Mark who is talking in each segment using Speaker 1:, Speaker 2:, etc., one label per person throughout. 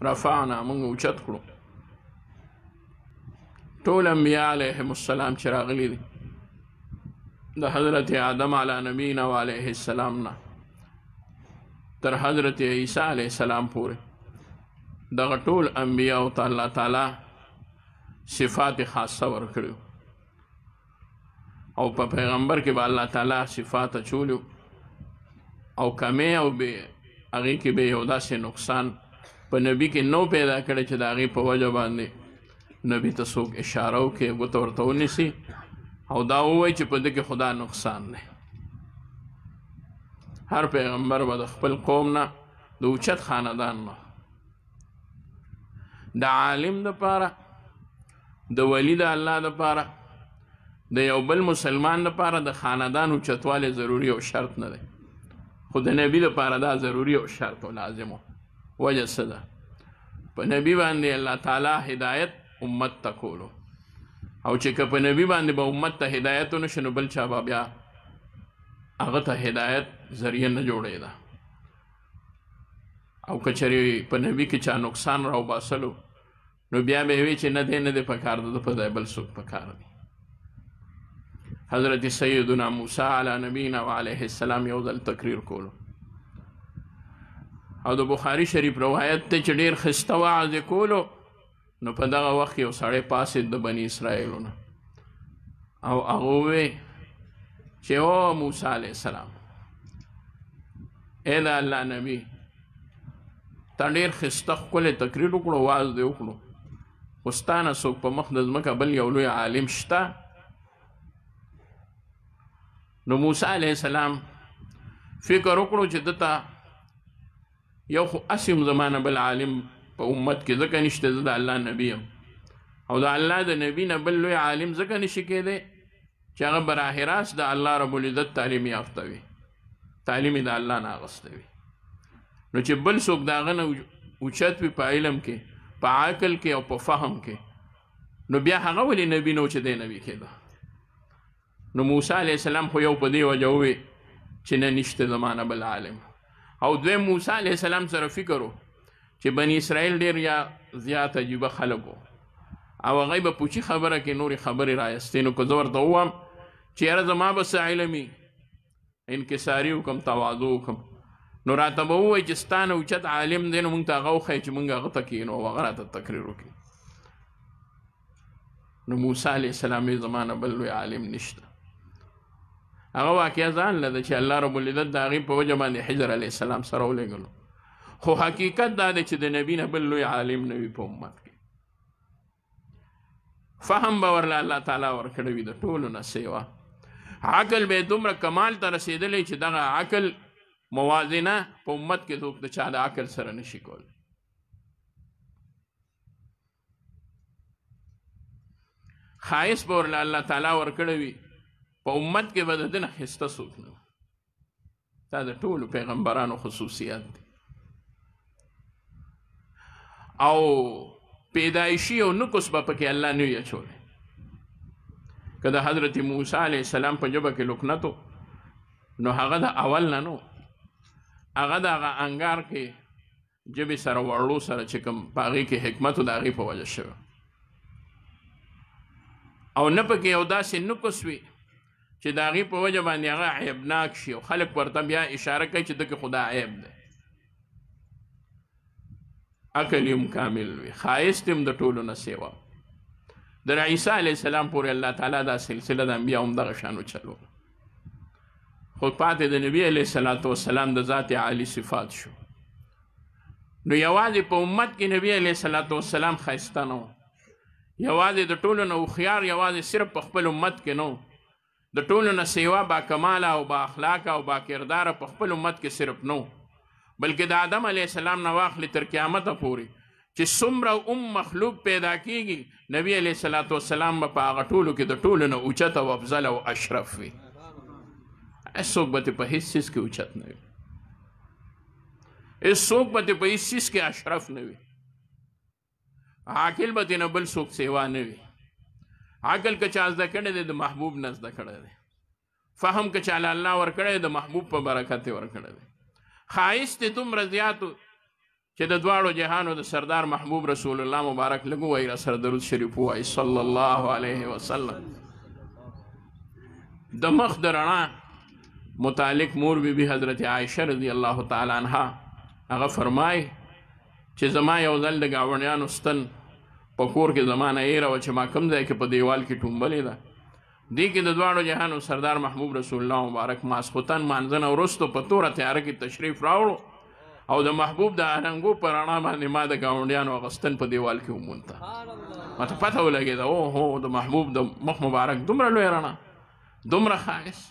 Speaker 1: رفعنا موږ اوچت کړو ټول انبیاء علیهم السلام چې راغلي دي د حضرت آدم علی نبینا و علیه السلام نه تر حضرت عیسی علیه السلام پورې دغه ټول انبیاء ته الله تعالی صفات خاصه ورکړو او په پیغمبر کې به الله تعالی صفات اچولو او کمې او به هغې کې به یو داسې نقصان په نبي کې نو پیدا کړی چې د هغې په وجه باندې نبي ته څوک اشاره وکړي ګوته ورته ونیسي او دا ووایي چې په ده کې خدا نقصان دی هر پیغمبر به د خپل قوم نه د اوچت خاندان نه د عالم دپاره د ولی د الله دپاره د یو بل مسلمان دپاره د خاندان اوچتوالی ضروري او شرط نه دی خو د نبي دپاره دا ضروري او شرط او لازم وجه څه ده په نبي باندې الله تعالی هدایت امت ته کولو او چې که په نبي باندې به امت ته هدایت ونه شي نو بل چا به بیا هغه ته هدایت ذریعه نه جوړېده او که چېرې په نبي کې چا نقصان راوباسلو نو بیا به یې وي چې نه دی نه دی پکار ده په ځای بل څوک پکار دی حضرت سیدنا موسی علی نبینا و علیه السلام یو ځل تقریر کولو او د بخاري شریف روایت ته چې ډېر ښایسته وعظ یې کولو نو په دغه وخت یو سړی پاسېد د بني اسرائیلو نه او هغه ووی چې او موسی علیه السلام ای د الله نبي تا ډېر ښایسته ښکلی تقریر وکړو وعظ دې وکړو خو ستا نه څوک په مخ د ځمکه بل یو لوی عالم شته نو موسی علیه السلام فکر وکړو چې ده ته یو خو اسیم زمانه بل عالم په امت کې ځکه نشته زه د الله نبي یم او د الله د نبي نه بل لوی عالم ځکه نشي کېدی چې هغه براه راست د الله رب العزت تعلیم یافته وي تعلیم یې د الله نه اخیستی وي نو چې بل څوک د هغه نه اوچت وي په علم کې په عقل کې او په فهم کې نو بیا هغه ولې نبي نه و چې دی نبي کېده نو موسی علیه السلام خو یو په دې وجه ووی چې نه نشته زمانه بل عالم او دویم موسی علیه السلام سره فکر و چې بني اسرائیل ډېر یا زیات عجیبه خلک و او هغوی به پوچي خبره کې نورې خبرې رایستې نو که زه ورته ووایم چې یاره زما به څه علمي انکساري وکړم تواضع وکړم نو راته به ووایي چې ستا نه اوچت عالم دی نو موږ ته هغه وښایي چې موږ هغه ته کښېنو او هغه راته تقریر وکړي نو موسی علیه السلام یې زما نه بل لوی عالم نشته هغه واقعه ځان له ده چې الله رب العزت د هغې په وجه باندې حجر علیه السلام سره ولېږلو خو حقیقت دا دی چې د نبي نه بل لوی عالم نه وي په امت کې فهم به ورله الله تعالی ورکړی وي د ټولو نه سیوا عقل به یې دومره کمال ته رسېدلی چې دغه عقل موازنه په امت کې څوک د چا د عقل سره نشي کولی ښایست به ورله الله تعالی ورکړی وي په امت کې به د ده نه ښایسته څوک نه دا د ټولو پیغمبرانو خصوصیات دی او پیدایشي او نقص به پکې الله نه وي اچولی که د حضرت موسی علیه السلام په ژبه کې لکنت نو هغه د اول نه نو هغه د هغه انګار کې ژبې سره وړو سره چې کوم په هغې کې حکمت و د هغې په وجه شوی او نه پکې یو داسې نقص وي چې د هغې په وجه باندې هغه عیبناک شي او خلک ورته بیا اشاره کوي چې ده کې خو دا عیب دی عقل یم کامل وي ښایست یم د ټولو نه سیوا در عیسی علیه السلام پورې الله تعالی دا سلسله د انبیا هم دغه شان وچلو خو پاتې د نبي علیه الصلاة والسلام د ذات عالی صفات شو نو یوازې په امت کې نبي علیه الصلاة والسلام ښایسته نه و یوازې د ټولو نه هوښیار یوازې صرف په خپل امت کې نه د ټولو نه سیوا با کماله او با اخلاقه او با کرداره په خپل امت کې صرف نه بلکې د آدم علیه السلام نه واخلې تر قیامته پورې چې څومره مخلوق پیدا کیږي نبی علیه الصلاة والسلام به په هغه ټولو کې د ټولو نه اوچت او افضل او اشرف وي هېڅوک به په هېڅ څیز کې اوچت نه وي هېڅوک به په هېڅ څیز کې اشرف نه وي عاقل به ترې نه بل څوک سیوا نه وي عقل که چا زده کړی دی د محبوب نه زده کړی دی فهم که چا الله ورکړی د محبوب په برکت یې ورکړی دی ښایست یې دومره زیات چې د دواړو جهانو د سردار محبوب رسول الله مبارک لږ ووایي را سره درود شریف ووایي صلی الله علیه وسلم. د مخ د رڼا متعلق مور بی حضرت عائشه رضی الله تعالی عنها هغه فرمای چې زما یو ځل د ګاونډیانو ستن په کور کې زما نه ایره وه چې ما کوم ځای کې په دیوال کې ټومبلې ده. دې کې د دواړو جهانو سردار محبوب رسول الله مبارک ماسخوتن مانځه نه وروستو په توره تیاره کې تشریف راوړو او د محبوب د اننګو په رڼا باندې ما د ګاونډیانو هغه ستن په دیوال کې ومونته. ماته پته ولګېده اوهو د محبوب د مخ مبارک دومره لوی رڼا، دومره ښایست.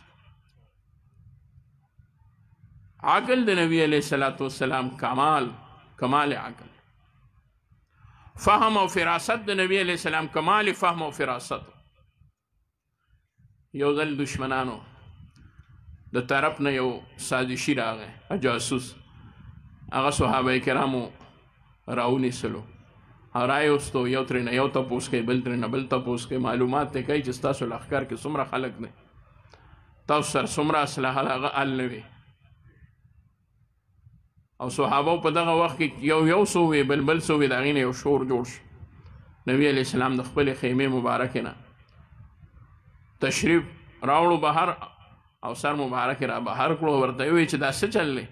Speaker 1: عقل د نبی علیه الصلاة والسلام کمال عقل، فهم او فراست د نبی علیه السلام کمال فهم او فراست. یو ځل دشمنانو د طرف نه یو سازشي راغی جاسوس، هغه صحابه کرامو راونیسلو، رایوستو، یو ترې نه یو تپوس کوي، بل ترې نه بل تپوس کوي، معلومات ته کوي چې ستاسو لښکر کې څومره خلک دی، تاسو سره څومره اسلحه ده، هغه ال نه وي. او صحابو په دغه وخت کې یو څو وي، بل څو وي، د هغې نه یو شور جوړ شو. نبي علیه السلام د خپلې خیمې مبارکې نه تشریف راوړو بهر او سر مبارک را بهر کړو، ورته ووایي چې دا څه چل دی؟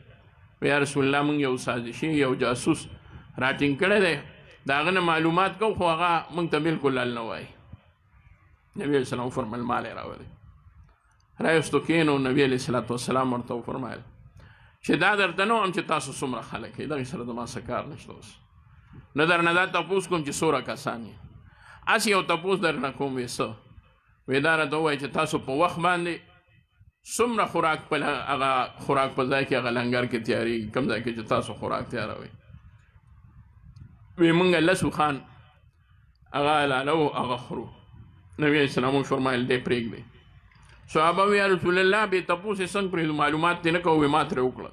Speaker 1: یا رسول الله موږ یو سازشي یو جاسوس راټینګ کړی دی، د هغه نه معلومات کوو خو هغه موږ ته بلکل ال نه وایي. نبي علیه السلام وفرمیل مال یې راولئ. رایوستو کېنو، نبي علیه الصلاة والسلام ورته وفرمیل چې دا درته نه وایم چې تاسو څومره خلک یې، دغې سره زما څه کار نشته. اوس نه درنه دا تپوس کوم چې څومره کسان یې، هسې یو تپوس درنه کوم وی څه وی دا راته ووایي چې تاسو په وخت باندې څومره خوراک په هغه خوراک په ځای کې هغه لنګر کې تیارېږي، کوم ځای کې چې تاسو خوراک تیاروئ. وی موږ لس وخان هغه حلاله و هغه خورو. نبي علیه السلام وفرمایل دی پرېږدئ. صحابه وی یا رسول الله بې تپوس یې څنګه پرېږدو، معلومات دې نه کوو. وی ما ترې وکړه.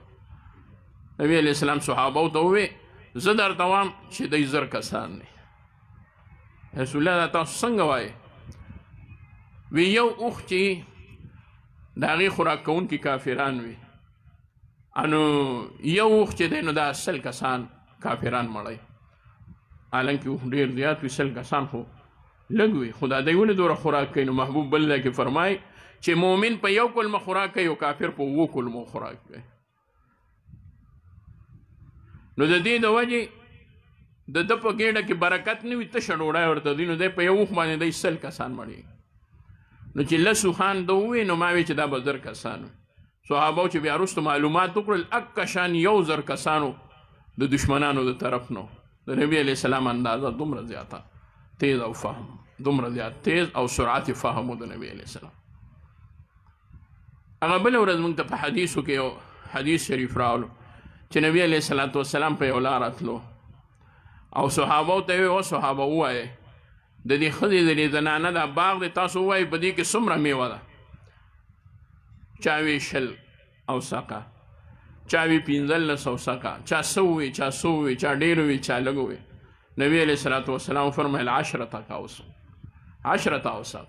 Speaker 1: نبي علیه السلام صحابو ته ووی زه درته وایم چې دی 1000 کسان دی. رسول الله دا تاسو څنګه وایې؟ وی یو اوښ چې د هغې خوراک کوونکي کافران وي، انو یو اوښ چې دی نو دا 100 کسان کافران مړی. حالانکې اوښ ډېر زیات وي، 100 کسان خو لږ وي، خو دا دی ولې دومره خوراک کوي؟ نو محبوب بل ځای کې فرمایي چې مؤمن په 1 کلمه خوراک کوي او کافر په 7 کلمو خوراک کوي. نو د دې د وجې د ده په ګېډه کې برکت نه وي، تشه ډوډۍ ورته دي، نو دی په یو اوښ باندې دی 100 کسان مړېږي. نو چې لسو خان ده ووی نو ما وی چې دا به 1000 کسان وي. صحابو چې بیا وروسته معلومات وکړل اکه شان 1000 کسانو د دشمنانو د طرف نو د نبي علیه السلام اندازه دومره زیاته تیز او فهم، دومره زیات تیز او سرعت فهم د نبي علیه السلام. هغه بله ورځ موږ ته په حدیثو کې یو حدیث شریف راغلو چې نبي علیه الصلاة والسلام په یو لاره تلو او صحابو ته وی صحابه ووایئ د دې ښځې د دې زنانه دا باغ دی، تاسو ووایئ په دې کې څومره میوه ده؟ چا وی 20 اوسقه، چا وی 15 اوسقه، چا 100 وی، چا 100 وی، چا ډېر وی، چا لږ وی. نبي علیه الصلاة والسلام فرمایل 10 اوسق،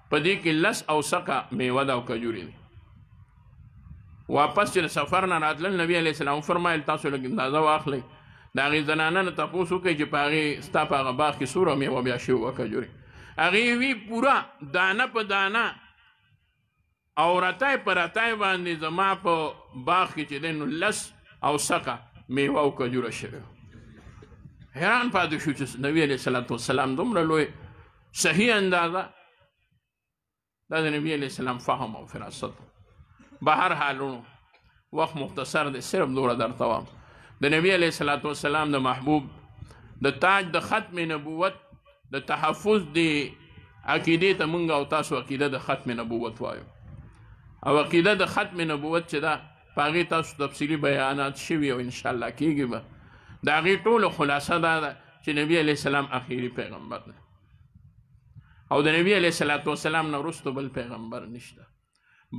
Speaker 1: په دې کې 10 اوسقه میوه ده او کجورې دي. واپس چې د سفر نه راتلل نبي علیه السلام فرمایل تاسو لږ اندازه واخلئ، د هغې زنانه نه تپوس وکړئ چې په هغې ستا په هغه باغ کې څومره میوه بیا شوې وه کجورې. هغې وي پوره دانه په دانه او رتای په رتای باندې زما په باغ کې چې دی نو 10 اوسقه میوه او کجوره شوې. حیران پاتې شو چې نبي علیه الصلاة والسلام دومره لوی صحیح اندازه، دا د نبي علیه السلام فهم او فراست. به هر حالونو وخت مختصر دی، صرف دوره درته وایم د نبی علیه الصلاة والسلام د محبوب د تاج د ختم نبوت د تحفظ د عقیدې ته موږ او تاسو عقیده د ختم نبوت وایو، او عقیده د ختم نبوت چې ده په هغې تاسو تفصیلي بیانات شوي او انشاءالله کېږي به. د هغې ټولو خلاصه دا ده چې نبی علیه السلام اخري پیغمبر دی او د نبی علیه الصلاة والسلام نه وروسته بل پیغمبر نشته،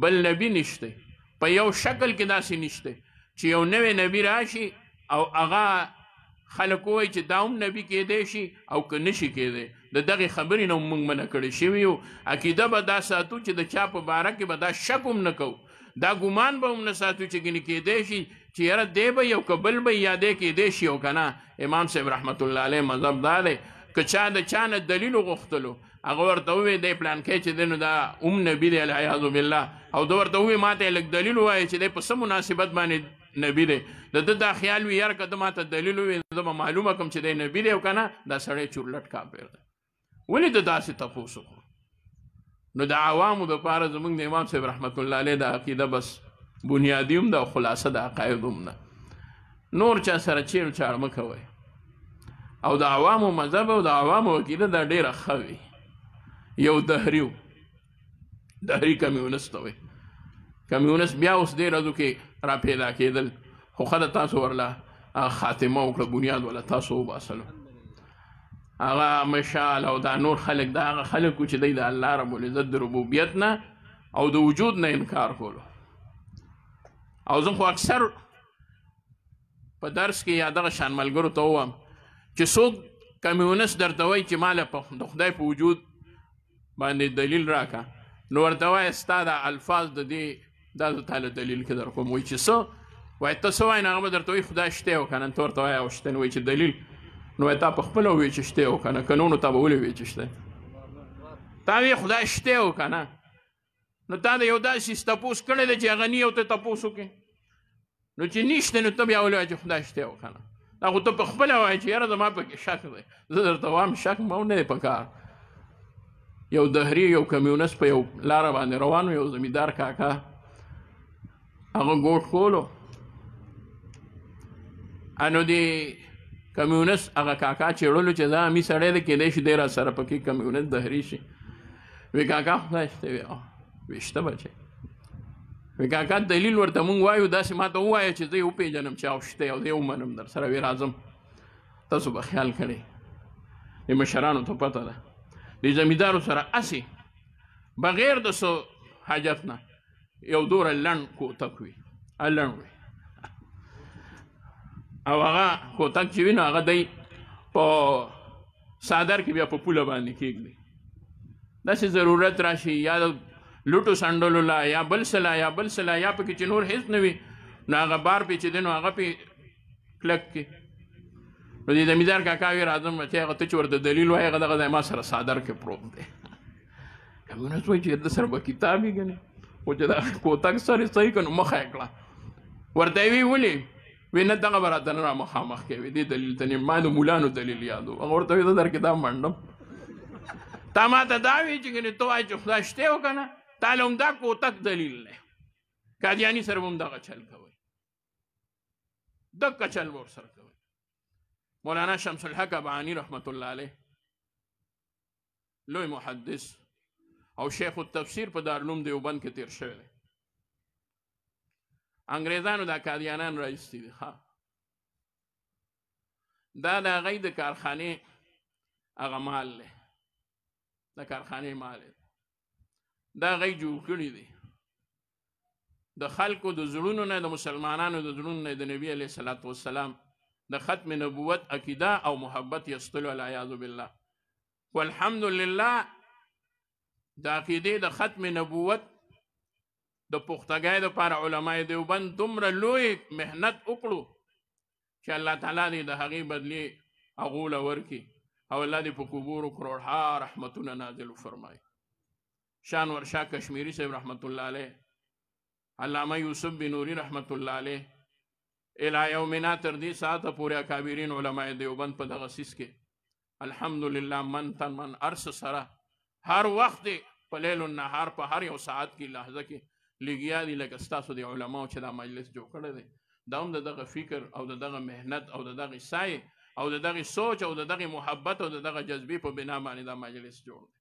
Speaker 1: بل نبی نشته. په یو شکل کې داسې نشته چې یو نوی نبی راشي او هغه خلک ووایي چې دا هم نبي کیدی شي او که نشي کیدی. د دغې خبرې نه موږ منع کړی شوي یو. عقیده به دا ساتو چې د چا په باره کې به دا شک هم نه کوو، دا ګمان به هم نه ساتو چې ګنې کیدی شي چې یاره دی به یو که بل به یا دی کېدی شي او که نه امام صاحب رحمت الله علیه مذهب دا دی که چا د چا نه دلیل وغوښتلو هغه ورته ووایي دی پلانکی چې دی نو دا نبي دی العیاذ بالله او ده ورته ووایي ما ته یې لږ دلیل ووایي چې دی په څه مناسبت باندې نبي دی د ده دا خیال وي یاره که ده ما ته دلیل ووایي زه به معلومه کړم چې دی نبي دی او که نه دا سړی چورلټ کافر دی ولې د داسې تپوس وکړو نو د عوامو دپاره زموږ د امام صاحب رحمت الله علیه د عقیده بس بنیادي هم ده او خلاصه د عقاید هم ده نور چا سره چیړ چاړ مه کوئ او د عوامو مذهب او د عوامو عقیده دا ډېره ښه وي یو دهري و دهري کمیونست ته وایي کمیونست بیا اوس دې ورځو کې را پیدا کېدل خو ښه ده تاسو ورله خاتمه وکړه بنیاد وله تاسو وباسلو هغه مشال او دا نور خلک دا هغه خلک و چې دی د الله رب العزت د ربوبیت نه او د وجود نه انکار کولو او زه خو اکثر په درس کې یا دغه شان ملګرو ته ووایم چې څوک کمیونست درته وایي چې ما له د خدای په وجود باندې دلیل راکړه نو ورته وایه ستا دا الفاظ د دې دا زه تاله دلیل کې در کوم وایي چې څه وایي ته څه وایي نو هغه به درته وایي خدای شته او که نه ته ورته وایه او شته نو وایي چې دلیل نو وایي تا په خپله ووایي چې شته او که نه که نو تا به ولې وایي چې شته تا وایي خدای شته او که نه نو تا د یو داسې تپوس کړی دی چې هغه نی او ته تپوس وکړې نو چې نشته نو ته بیا ولې وایي چې خدای شته او که نه دا خو ته په خپله وایي چې یاره زما پکې شک دی زه درته وایم شک مو نه دی په کار یو دهري یو کمیونست په یو لاره باندې روان و یو زمیندار کاکا هغه ګوټ کولو نو د کمیونست هغه کاکا چېړلو چې دا امي سړی دی کېدی شي دی را سره پکې کمیونست دهري شي وی کاکا خدای شته وی شته بچی وی کاکا دلیل ورته مونږ وایو داسې ما ته ووایه چې زه یې وپېژنم چې او شته او زه یې ومنم در سره وی راځم تاسو به خیال کړئ د مشرانو ته پته ده د زمیندارو سره هسې بغیر د څه حاجت نه یو دوره لنډ کوتک وي لنډ وي او هغه کوتک چې وي نو هغه دی په څادر کې بیا په پوله باندې کېږدي داسې ضرورت راشي یا د لوټو سنډلو لا یا بل څه لا یا بل څه لا یا پکې چې نور هېڅ نه وي نو هغه بار پې چې دی نو هغه پې کلک کې نو د زمیندار کاکا وي راځم چې هغه ته چې ورته دلیل وایي هغه دغه ځای ما سره څادر کې پروت دی کمیونست وایي چې د سره به کتاب یې ګنې خو چې دا کوتک سر یې صحیح کړه نو مخه یې کړه ورته یې وی ولې وی نه دغه به راته نه را مخامخ کوي دې دلیل ته ما د مولانو دلیل یادو هغه ورته وایي زه در کتاب منډم تا ما ته دا وایي چې ګنې ته وایي چې خدای شته او که نه تا له همدا کوتک دلیل دی قادیاني سره به هم دغه چل کوئ دغه چل به ورسره کوئ مولانا شمس الحق ابعانی رحمت الله علیه لوی محدث او شیخ التفسیر په دارالعلوم دیوبند کې تیر شوی دی انګریزانو دا قادیانان رایستی دي دا د هغوی د کارخانې هغه مال دی د کارخانې مال دی دا هغوی جوړ کړي دي د خلکو د زړونو نه د مسلمانانو د زړونو نه د نبي علیه الصلاة والسلام د ختم نبوت عقیده او محبت یستلو العیاذ بالله والحمدلله د عقیدې د ختم نبوت د پختګۍ دپاره علماء دیوبند دومره لوی محنت وکړو چې الله تعالی دې د هغې بدلې هغو له ورکړي او الله دې په قبورو کروړها رحمتونه نازل وفرمایي شانور شاه کشمیری صاحب رحمت الله علیه علامه یوسف بنوري رحمت الله علیه الى یومنا تر دې ساعته پورې اکابرین علماء دیوبند په دغه سیس کې الحمدلله من تن من ارس سره هر وخت په لیل و نهار په هر یو ساعت کې لحظه کې لګیا دي لکه ستاسو د علماو چې دا مجلس جوړ کړی دی دا هم د دغه فکر او د دغه محنت او د دغه سعی او د دغه سوچ او د دغه محبت او د دغه جذبې په بنا باندې دا مجلس جوړ دی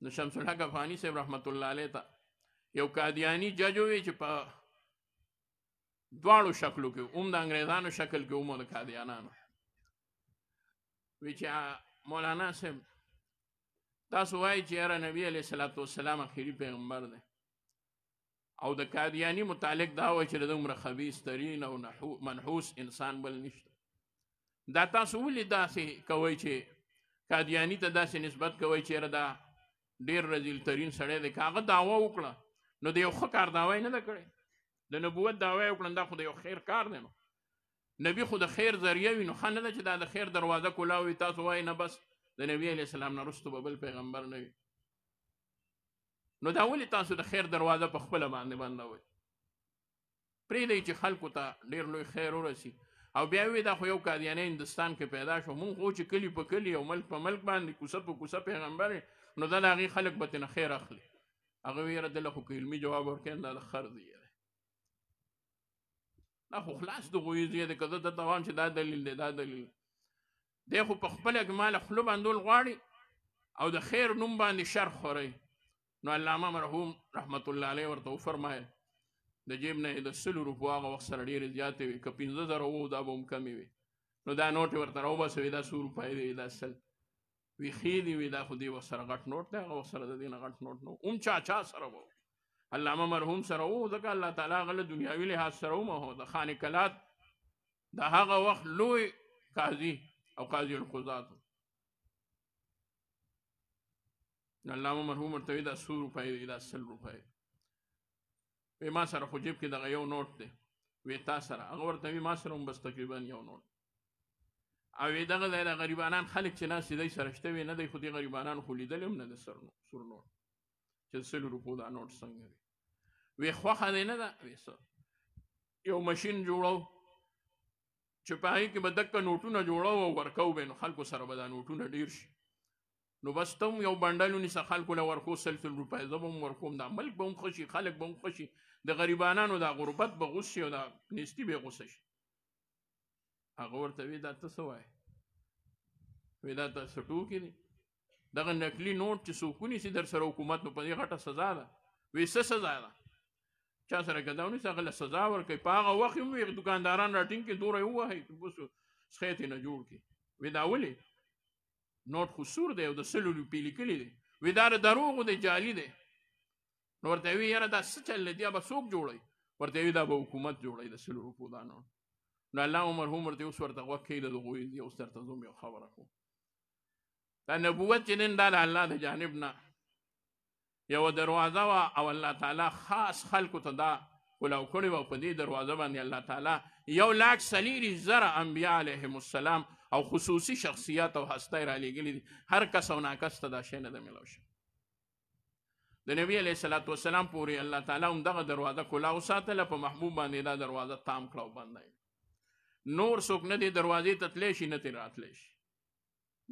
Speaker 1: نو شمس الحق افغاني صاحب رحمت الله علیه ته یو قادیانی جج وی چې په دواړو شکلو کې هم د انګریزانو شکل کې هم د قادیانانو وی چې مولانا صاحب تاسو وایي چې یاره نبی علیه الصلاة والسلام اخري پیغمبر دی او د قادیانی متعلق دا وایي چې د دومره خبیث ترین او منحوس انسان بل نشته دا تاسو ولې داسې کوئ چې قادیانی ته داسې نسبت کوئ چې یاره دا ډېر رذیل ترین سړی دی که هغه دعوه وکړه نو د یو ښه کار دعوه یې نه ده کړې د نبوت دعوه یې وکړه دا خو د یو خیر کار دی نو نبی خو د خیر ذریعه وي نو ښه نه ده چې دا د خیر دروازه کولاوي تاسو وایي نه بس د نبي علیه السلام نه وروسته به بل پیغمبر نه وي نو دا ولې تاسو د خیر دروازه په خپله باندې بندوئ پرېږدئ چې خلکو ته ډېر لوی خیر ورسي او بیا وی دا خو یو قادیانی هندوستان کې پیدا شو مونږ خو چې کلي په کلي او ملک په ملک باندې کوڅه په کوڅه پیغمبر نو دا د هغې خلک به ترېنه خیر اخلي هغه وی یاره دله خو که علمي جواب ورکوي دا د خر دی دا خو خلاص د غوی ځای دی که زه درته وایم چې دا دلیل دی دا دلیل دی خو په خپله کې ماله خوله بندول غواړي او د خیر نوم باندې شر خورئ نو علامه مرحوم رحمت الله علیه ورته وفرمایل د جیب نه یې د 100 روپو هغه وخت سره ډېرې زیاتې وي که 15,000 وو دا به هم کمې وي نو دا نوټ یې ورته راوباسوي دا 100 روپۍ دی دا 100 وي ښې دي وي دا خو دې وخت سره غټ نوټ دی هغه وخت سره د دې نه غټ نوټ نه هم چا سره به علامه مرحوم سره وو ځکه الله تعالی هغه له دنیاوي لحاظ سره ومهو د خانې کلات د هغه وخت لوی قاضي او قاضي القضات علامه مرحوم ورته وي دا 100 روپۍ دی دا 100 روپۍ وی ما سره خو جیب کې دغه یو نوټ دی وی تا سره هغه ورته وي ما سره هم بس تقریبا یو نوټ او وی دغه ځای د غریبانان خلک چې ناست دی سره شته وي نه دی خو دې غریبانان خو لیدلی هم نه د سور نوټ چې 100 روپو دا نوټ څنګه دی وی خوښه دی نه ده وی څه یو مشین جوړو چې په هغې کې به دکه نوټونه جوړو او ورکو به نو خلکو سره به دا نوټونه ډېر شي نو بس ته هم یو بنډل ونیسه خلکو له ورکو 100 روپۍ زه به هم ورکوم دا ملک به هم ښه شي خلک به هم ښه شي د غریبانانو دا غربت به غوس شي او دا نیستي به یې غوسه شي هغه ورته وی دا ته څه وایې وی دا ته څه ټوکې دي دغه نقلي نوټ چې څوک ونیسي در سره حکومت نو په دې غټه سزا ده وی څه سزا ده چا سره که دا ونیسي هغه له سزا ورکوي په هغه وخت هم وي دوکانداران راټینګ کړي دوره یې ووهئ بس څخه یې نه جوړ کړي وی دا ولې نوټ خو سور دی او د 100 روپۍ لیکلي دی وی دا د دروغو دی جعلي دی نو ورته وی یاره دا څه چل دی به څوک جوړوي ورته وی دا به حکومت جوړوي د 100 روپو دا نوټ نو الله مرحوم ورته اوس ورته غوږ کښېږده د هغوی دی اوس درته زه هم یو خبره کوم دا نبوت چې نن دا د الله د جانب نه یوه دروازه وه او الله تعالی خاص خلکو ته دا کلاو کړې وه په دې دروازه باندې الله تعالی 1,40,000 انبیا علیهم السلام او خصوصي شخصیات او هستی را لېږلي دي هر کس او ناکس ته دا شی نه ده میلاو شوی د نبي علیه الصلاة وسلام پورې الله تعالی هم دغه دروازه کلاو ساتله په محبوب باندې دا دروازه تام کړه او بنده نور څوک نه دې دروازې ته تلی شي نه ترې راتلی شي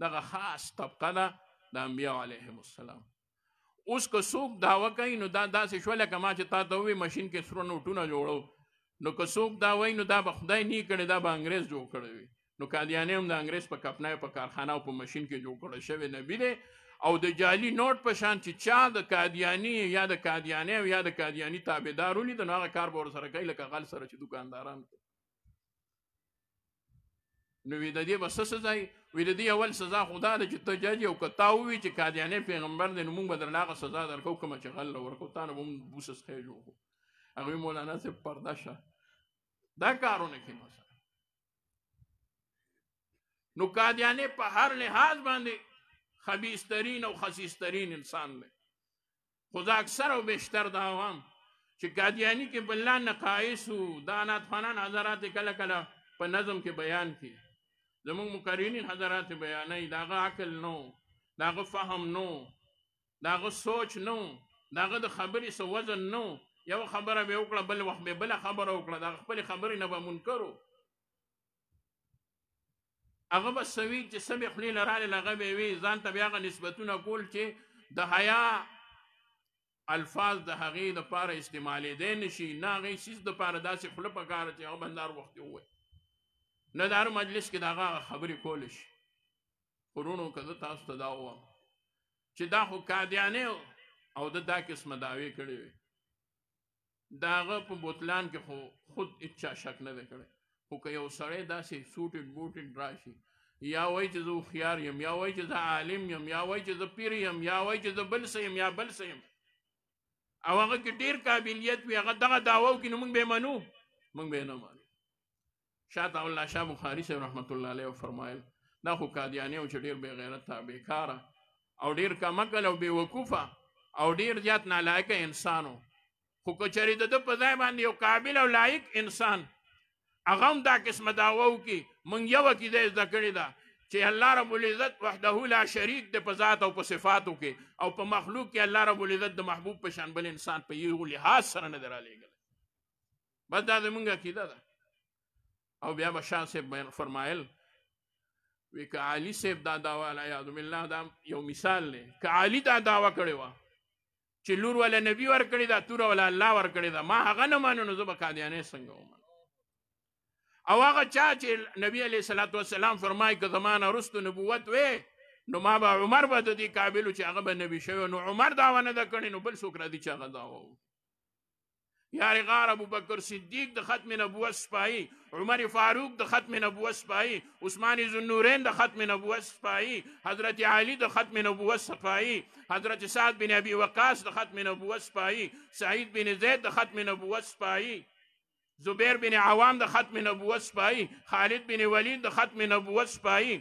Speaker 1: دغه خاص طبقه ده د انبیاو علیهم السلام اوس که څوک دعوه کوي نو دا داسې شوه لکه ما چې تا ته ووایي مشین کې سره نوټونه جوړو نو که څوک دا وایي نو دا به خدای نه کړی دا به انګریز جوړ کړی وي نو قادیانی هم د انګریز په کپنای په کارخانه او په مشین کې جوړ کړی شوی نبي دی او د جعلي نوټ په شان چې چا د قادیاني یا د قادیانی او یا د قادیاني تابعدار ولید نو هغه کار به ورسره کوي لکه غل سره چې دوکانداران نو وی د دې به څه سزا وي د دې اول سزا خو دا ده چې ته جج او که تا ووایي چې قادیانی پیغمبر دی نو موږ به درله هغه سزا درکوو کومه چې غل ورکوو تا نه به هم بوسه څخی جوړ کړو هغوی مولانا صاحب پرده شه دا کارونه کوي مثلا نو قادیانی په هر لحاظ باندې خبیثترین او خسیسترین انسان دی خو زه اکثر او بیشتر دا وایم چې قادیانی کې بله نقایص و دا ناتخوانان حضرات کله کله په نظم کې بیان کړي زمونږ مقررین حضرات بیانوي د هغه عقل نو د هغه فهم نو د هغه سوچ نو د هغه د خبرې څه وزن نو یو خبره به وکړه بل وخت به بله خبره وکړه د هغه خپلې خبرې نه به منکر و هغه به څه وي چې څه مې خولې له رالل هغه به وي ځان ته بیا هغه نسبتونه کول چې د حیا الفاظ د هغې دپاره استعمالېدی نه شي نه هغې څیز دپاره داسې خوله پکاره چې هغه بندار وخت یې ووایي نه د هر مجلس کې د هغه خبرې کولی شي ورونو که زه تاسو ته دا ووایم چې دا خو قادیانی او د دا قسمه دعوې کړې وې د هغه په بوتلان کې خو خود هېچا شک نه دی کړی خو که یو سړی داسې سوټډ بوټډ راشي یا وایي چې زه هوښیار یم یا وایي چې زه عالم یم یا وایي چې زه پیر یم یا وایي چې زه بل څه یم یا بل څه یم او هغه کې ډېر قابلیت وي هغه دغه دعوه وکړي نو موږ به یې منو موږ به یې نه منو شاه الله شاه بخاري صاحب رحمت الله علیه فرمایل دا خو قادیانی او چې ډېر بې غیرته بېکاره او ډېر کم عقل او بې وقوفه او ډېر زیات نالایقه انسان و خو که چېرې د ده په ځای باندې یو قابل او لایق انسان هغه هم دا قسمه دعوه وکړي. موږ یو عقیده یې زده کړې ده چې الله رب العزت وحده لا شریک دی په ذات او په صفاتو کې، او په مخلوق کې الله رب العزت د محبوب په شان بل انسان په یو لحاظ سره نه دی رالیږلی. بس دا زموږ عقیده ده. او بیا به شاه صاحب فرمایل وی که علي صاحب دا دعوه العیاذ بالله دا یو مثال دی، که علي دا دعوه کړې وه چې لور ولا نبي ورکړې ده، توره ولا الله ورکړې ده، ما هغه نه منو، نو زه به قادیانۍ څنګه ومنم؟ او هغه چا چې نبی علیه الصلاة والسلام فرمایي که زما نه وروسته نبوت وې نو ما به عمر به د دې قابل و چې هغه به نبي شوی. نو عمر دعوه نه ده کړې، نو بل څوک راځي چې هغه دعوه وکړي. یار غار ابو بکر صدیق د ختم نبوت سپاهی، عمر فاروق د ختم نبوت سپاهی، عثمان ذوالنورین د ختم نبوت سپاهی، حضرت علی د ختم نبوت سپاهی، حضرت سعد بن ابي وقاص د ختم نبوت سپاهی، سعید بن زید د ختم نبوت سپاهی، زبیر بن عوام د ختم نبوت سپاهی، خالد بن ولید د ختم نبوت سپاهی،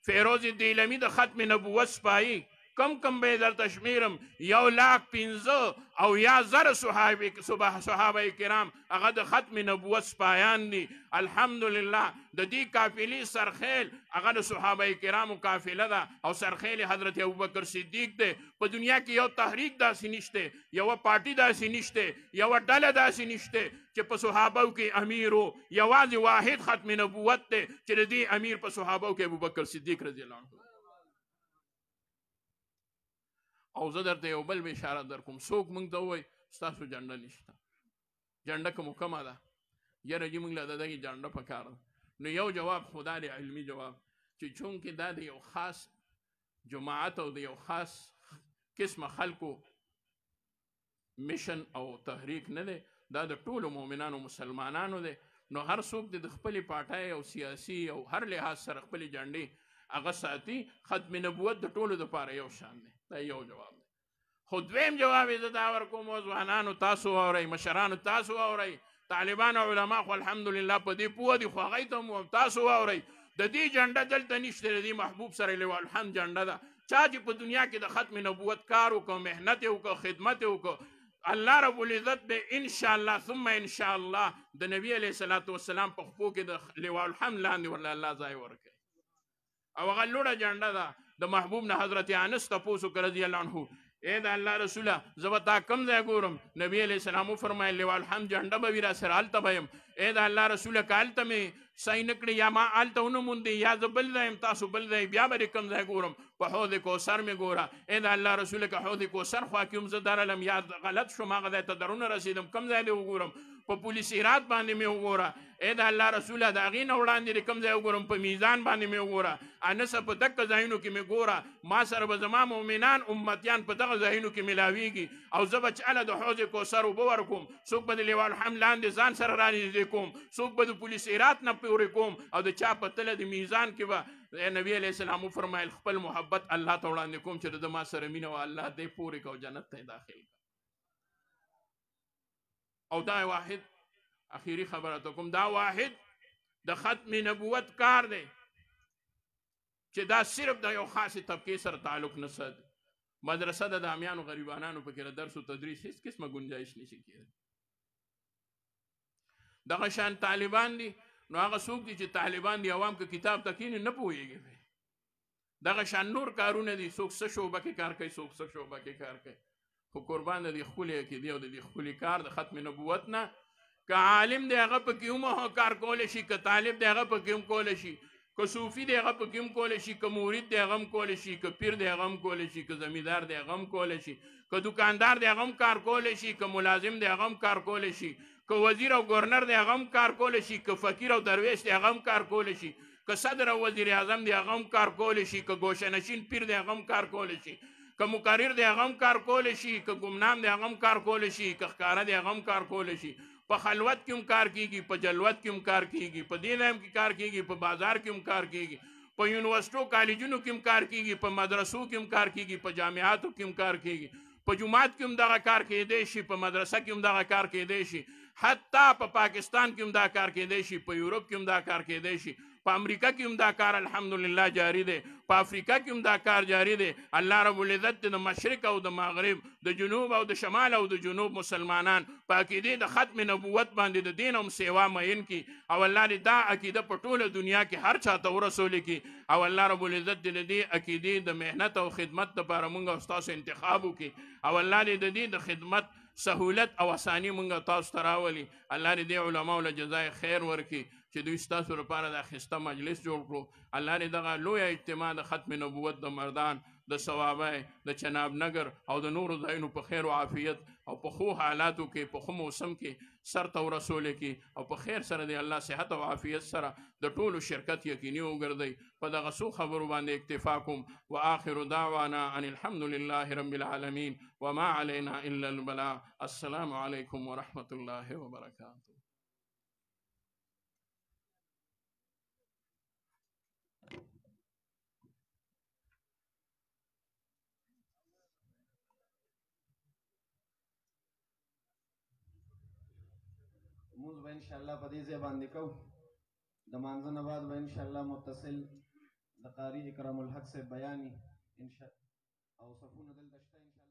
Speaker 1: فیروز دیلمی د ختم نبوت سپاهی. کم به در تشمیرم 1,05,000 او یا زر صحابه کرام هغه د ختم نبوت سپایان دي. الحمدلله د دې قافلې سرخیل هغه د صحابه کرامو قافله ده، او سرخیل حضرت ابوبکر صدیق دی. په دنیا کې یو تحریک داسې نشته، یو پارټي داسې نشته، یو ډله داسې نشته چې په صحابو کې امیر و. یوازې واحد ختم نبوت دی چې د دې امیر په صحابو کې ابوبکر صدیق رضی الله عنه. او زه درته یو بل اشاره در کوم، څوک موږ ته ووایي ستاسو جنډه نشته، جنډه که مو کمه ده، یاره جي موږ له دغې جنډه په کار ده. نو یو جواب خو دا دی علمي جواب چې چونکې دا د یو خاص جماعت او د یو خاص قسمه خلکو میشن او تحریک نه دی، دا د ټولو مؤمنانو مسلمانانو دی. نو هر څوک د خپلې پارټۍ او سیاسي او هر لحاظ سره خپلې جنډې هغه ساتي. ختم نبوت د ټولو دپاره یو شان دی. دا یو جواب دی. خو دویم جواب یې زه دا ورکوم، ځوانانو تاسو واورئ، مشرانو تاسو واورئ، طالبان او علما خو الحمدلله په دې پوه دي، خو هغوی ته هم تاسو واورئ. د دې جنډه دلته نشته، د دې محبوب سره لواء الحمد جنډه ده. چا چې په دنیا کې د ختم نبوت کار وکړو، محنت یې وکړو، خدمت یې وکړو، الله رب العزت به انشاءالله ثم انشاءالله د نبی علیه الصلاة والسلام په خپو کې د لواء الحمد لاندې ورله الله ځای ورکوي. او هغه لوړه جنډه ده. د محبوب نه حضرت انس تپوس وکړه رضی الله عنه، اے د الله رسوله زه به تا کم ځای ګورم؟ نبی علیه السلام وفرمایل لواء الحمد جنډه به وي راسره، هلته به یم. اے د الله رسوله که هلته مې صحیح نه کړې یا ما هلته ونه موندې یا زه بل ځای یم تاسو بل ځای، بیا به دې کم ځای ګورم؟ په حوض کوثر مې ګوره. اے د الله رسوله که حوض کوثر خوا کې هم زه درلم یا غلط شوم هغه ځای ته درونه رسېدم، کم ځای دې وګورم؟ په پولیس ایرات باندې مې وګوره. اے د الله رسوله د هغې نه وړاندې دې کوم ځای وګورم؟ په میزان باندې مې وګوره. انسه په دغه ځایونو کې مې ګوره، ما سره به زما مؤمنان امتیان په دغه ځایونو کې ملاویږي، او زه به چاله د حوض کوثر اوبه ورکوم، څوک به د لواء الحمد لاندې ځان سره رانږدې کوم، څوک به د پولیس ایرات نه پورې کوم، او د چا په تله د میزان کې به نبی علیه السلام وفرمایل خپل محبت الله ته وړاندې کوم چې د ما سره مینه وه، الله دې پورې کو جنت ته داخل کړه. او دا واحد اخیری خبره ته کوم، دا واحد د ختم نبوت کار دی چې دا صرف د یو خاصې طبقې سره تعلق نه ساتي. مدرسه د عامیانو غریبانانو پکې د درس و تدریس هیڅ قسمه گنجایش نشي کېدی. دغه شان طالبان دي، نو هغه څوک دي چې طالبان دي عوام که کتاب ته کښېني نه پوهېږي. دغه شان نور کارونه دي، څوک څه شعبه کې کار کوي، څوک څه شعبه کې کار کوي. خو قربان د دې ښکلې عقیدې او د دې ښکلي کار د ختم نبوت نه که عالم دی هغه پکې هم کار کولی شي، که طالب دی هغه پکې هم کولی شي، که صوفي دی هغه پکې هم کولی شي، که مرید دی هغه هم کولی شي، که پیر دی هغه هم کولی شي، که زمیندار دی هغه هم کولی شي، که دکاندار دی هغه هم کار کولی شي، که ملازم دی هغه هم کار کولی شي، که وزیر او گورنر دی هغه هم کار کولی شي، که فقیر او درویش دی هغه هم کار کولی شي، که صدر او وزیر اعظم دی هغه هم کار کولی شي، که گوشه نشین پیر دی هغه هم کار کولی شي، که مقرر دی هغه هم کار کولی شي، که ګمنام دی هغه هم کار کولی شي، که ښکاره دی هغه هم کار کولی شي. په خلوت کې هم کار کېږي، په جلوت کې هم کار کېږي، په دې لایم کې کار کېږي، په بازار کې هم کار کېږي، په یونیورسټو کالجونو کې هم کار کېږي، په مدرسو کې هم کار کېږي، په جامعاتو کې هم کار کېږي، په جومات کې هم دغه کار کېدی شي، په مدرسه کې هم دغه کار کېدی شي، حتی په پاکستان کې هم دا کار کېدی شي، په یورپ کې هم دا کار کېدی شي، په امریکا کې هم دا کار الحمدلله جاری دی، په افریقا کې هم دا کار جاری دی. الله رب العزت د مشرق او د مغرب د جنوب او د شمال او د جنوب مسلمانان په عقیدې د ختم نبوت باندې د دین هم سیوا مین کی او الله دې دا عقیده په ټوله دنیا کې هر چا ته ورسول کی او الله رب العزت دې دې عقیدې د مهنت او خدمت لپاره مونږ او تاسو انتخاب وکي او الله دې دې د خدمت سهولت او اسانی مونږ تاسو ته راولي الله دې علماء له جزای خیر ورکي چې دوی ستاسو لپاره د اخیسته مجلس جوړ کړو الله دې دغه لویه اجتماع د ختم نبوت د مردان د ثوابای د چناب نگر او د نورو ځایونو په خیر او عافیت او په خو حالاتو کې په خو موسم کې سر ته ورسولې کې او په خیر سره دی الله صحت او عافیت سره د ټولو شرکت یقیني وګرځي په دغه څو خبرو باندې اکتفا کوم واخر دعوانا ان الحمد لله رب العالمین وما علينا الا البلاغ السلام علیکم ورحمة الله وبرکاته.
Speaker 2: موږ به انشاءالله په دې ځای باندې کوو د مانځه نه بعد به انشاءالله متصل د قاري اکرام الحق صاحب بیاني او صفونه دلته شته انشاءالله.